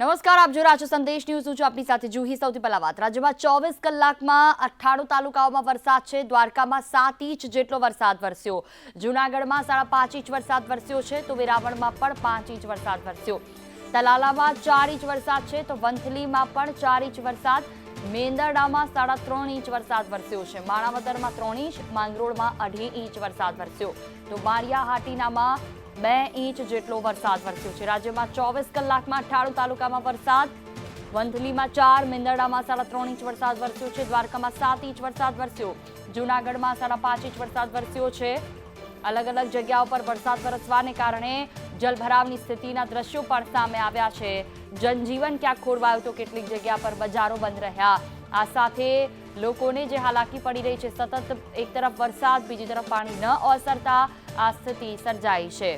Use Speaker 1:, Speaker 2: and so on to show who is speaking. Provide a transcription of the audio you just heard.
Speaker 1: નમસ્કાર, આપ જોઈ રહ્યા છો સંદેશ ન્યૂઝ. હું છું આપની સાથે જુહી. સૌથી પહેલા વાત, રાજ્યમાં 24 કલાકમાં 98 તાલુકાઓમાં વરસાદ છે. દ્વારકામાં 7 ઇંચ જેટલો વરસાદ વરસ્યો. જૂનાગઢમાં 5.5 ઇંચ વરસાદ વરસ્યો છે, તો વેરાવળમાં પણ 5 ઇંચ વરસાદ વરસ્યો. તલાલામાં 4 ઇંચ વરસાદ છે, તો વંથલીમાં પણ 4 ઇંચ વરસાદ. મેંદરડામાં 3.5 ઇંચ વરસાદ વરસ્યો છે. માણાવદરમાં 3 ઇંચ, માંગરોળમાં 2.5 ઇંચ વરસાદ વરસ્યો. તો બારિયા હાટીનામાં 2 ઇંચ જેટલો વરસાદ વરસ્યો છે. રાજ્યમાં 24 કલાકમાં 98 તાલુકામાં વરસાદ. વંથલીમાં 4, મેંદરડામાં 3.5 ઇંચ વરસાદ વરસ્યો છે. દ્વારકામાં 7 ઇંચ વરસાદ વરસ્યો. જૂનાગઢમાં 5.5 ઇંચ વરસાદ વરસ્યો છે. અલગ અલગ જગ્યાઓ પર વરસાદ વરસવાને કારણે જલભરાવની સ્થિતિના દ્રશ્યો પણ સામે આવ્યા છે. જનજીવન ક્યાંક ખોરવાયું તો કેટલીક જગ્યા પર બજારો બંધ રહ્યા. આ સાથે લોકોને જે હાલાકી પડી રહી છે, સતત એક તરફ વરસાદ, બીજી તરફ પાણી ન ઓસરતા આ સ્થિતિ સર્જાઈ છે.